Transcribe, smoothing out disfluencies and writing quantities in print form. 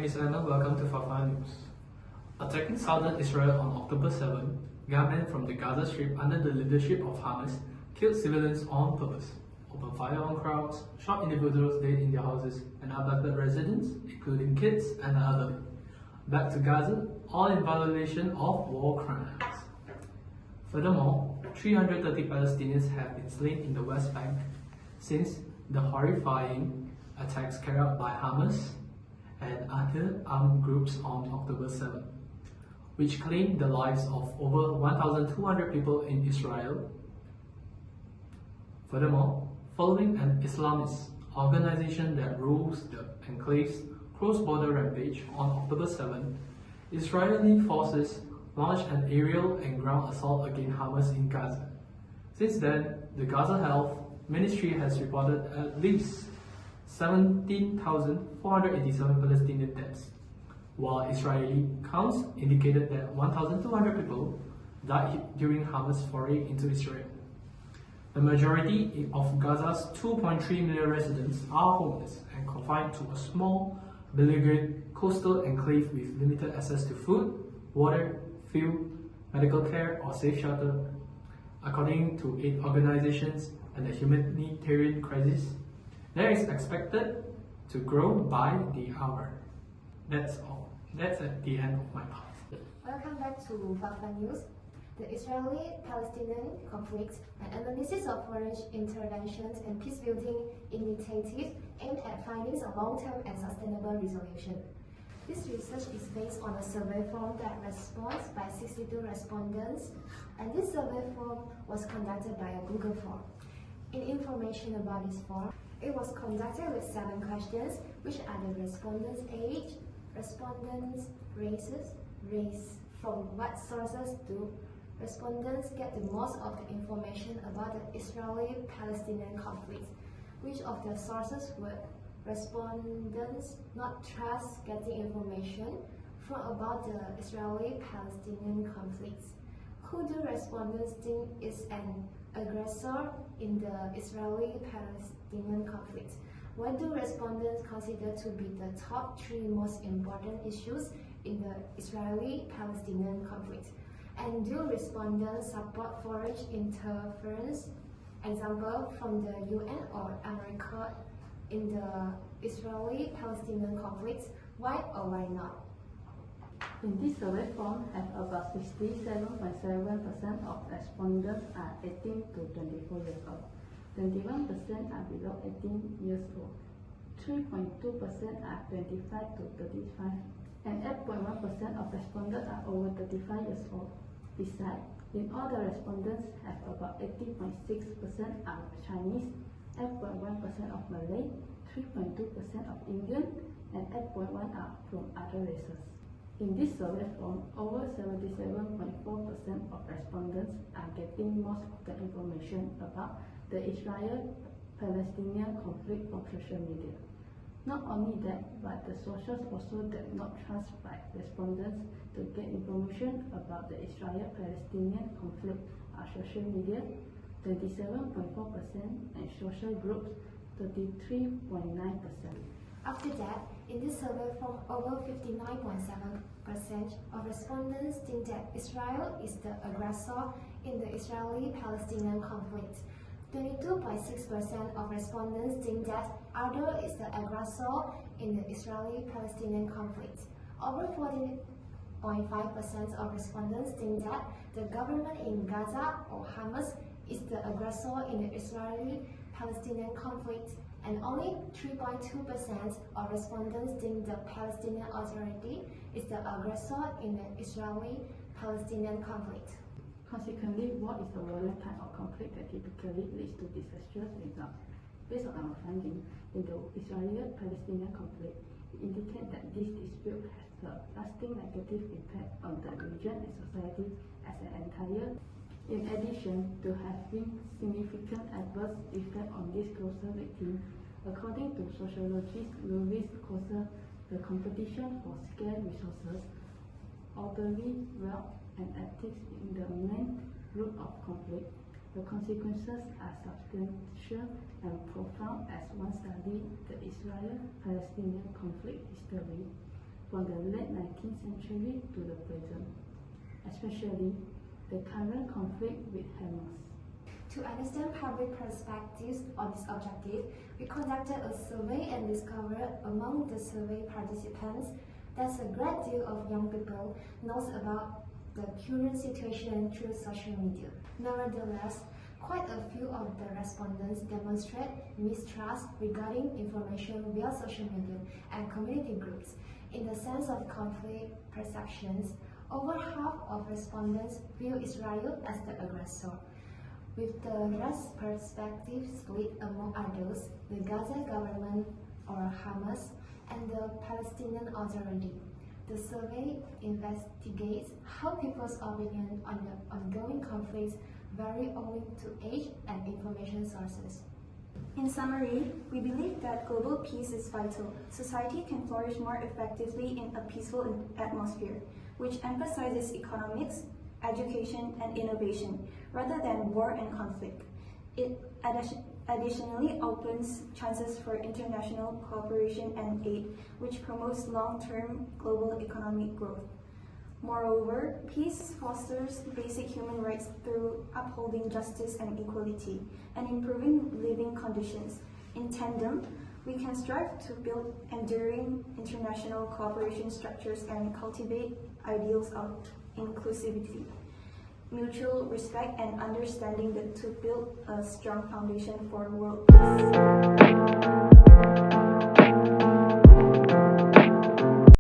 name is Anna. Welcome to Falsafah News. Attacking southern Israel on October 7, gunmen from the Gaza Strip under the leadership of Hamas killed civilians on purpose, opened fire on crowds, shot individuals dead in their houses, and abducted residents, including kids and the elderly, back to Gaza, all in violation of war crimes. Furthermore, 330 Palestinians have been slain in the West Bank since the horrifying attacks carried out by Hamas and other armed groups on October 7, which claimed the lives of over 1,200 people in Israel. Furthermore, following an Islamist organization that rules the enclave's cross-border rampage on October 7, Israeli forces launched an aerial and ground assault against Hamas in Gaza. Since then, the Gaza Health Ministry has reported at least 17,487 Palestinian deaths, while Israeli counts indicated that 1,200 people died during Hamas' foray into Israel. The majority of Gaza's 2.3 million residents are homeless and confined to a small, beleaguered coastal enclave with limited access to food, water, fuel, medical care, or safe shelter. According to aid organizations and the humanitarian crisis, there is expected to grow by the hour. That's all. That's at the end of my part. Welcome back to Falsafah News. The Israeli-Palestinian conflict, an analysis of foreign interventions and peace-building initiatives aimed at finding a long-term and sustainable resolution. This research is based on a survey form that responds by 62 respondents, and this survey form was conducted by a Google form. In information about this form, it was conducted with 7 questions, which are the respondents' age, respondents' races, race, from what sources do respondents get the most of the information about the Israeli-Palestinian conflict, which of the sources would respondents not trust getting information from about the Israeli-Palestinian conflict. Who do respondents think is an aggressor in the Israeli-Palestinian conflict? What do respondents consider to be the top 3 most important issues in the Israeli-Palestinian conflict? And do respondents support foreign interference, example from the UN or America, in the Israeli-Palestinian conflict? Why or why not? In this survey form, have about 67.7% of respondents are 18 to 24 years old. 21% are below 18 years old. 3.2% are 25 to 35. And 8.1% of respondents are over 35 years old. Besides, in all the respondents have about 80.6% are Chinese, 8.1% of Malay, 3.2% of Indian, and 8.1% are from other races. In this survey form, over 77.4% of respondents are getting most of the information about the Israel-Palestinian conflict from social media. Not only that, but the sources also did not trust by respondents to get information about the Israel-Palestinian conflict on social media, 27.4%, and social groups, 33.9%. After that, in this survey form, over 59.7% of respondents think that Israel is the aggressor in the Israeli-Palestinian conflict. 22.6% of respondents think that Israel is the aggressor in the Israeli-Palestinian conflict. Over 40.5% of respondents think that the government in Gaza or Hamas is the aggressor in the Israeli-Palestinian conflict, and only 3.2% of respondents think the Palestinian Authority is the aggressor in the Israeli-Palestinian conflict. Consequently, war is the violent type of conflict that typically leads to disastrous results. Based on our findings in the Israeli-Palestinian conflict, we indicate that this dispute has a lasting negative impact on the region and society as an entire. In addition to having significant adverse effect on these closer victims, according to sociologist Louis Coser, the competition for scarce resources, orderly wealth, and ethics in the main root of conflict, the consequences are substantial and profound as one studies the Israel-Palestinian conflict history. from the late 19th century to the present, especially the current conflict with Hamas. To understand public perspectives on this objective, we conducted a survey and discovered among the survey participants that a great deal of young people knows about the current situation through social media. Nevertheless, quite a few of the respondents demonstrate mistrust regarding information via social media and community groups. In the sense of conflict perceptions, over half of respondents view Israel as the aggressor, with the rest perspective split among others, the Gaza government or Hamas and the Palestinian Authority. The survey investigates how people's opinion on the ongoing conflicts vary owing to age and information sources. In summary, we believe that global peace is vital. Society can flourish more effectively in a peaceful atmosphere, which emphasizes economics, education, and innovation, rather than war and conflict. It additionally opens chances for international cooperation and aid, which promotes long-term global economic growth. Moreover, peace fosters basic human rights through upholding justice and equality and improving living conditions. In tandem, we can strive to build enduring international cooperation structures and cultivate ideals of inclusivity, mutual respect, and understanding to build a strong foundation for world peace.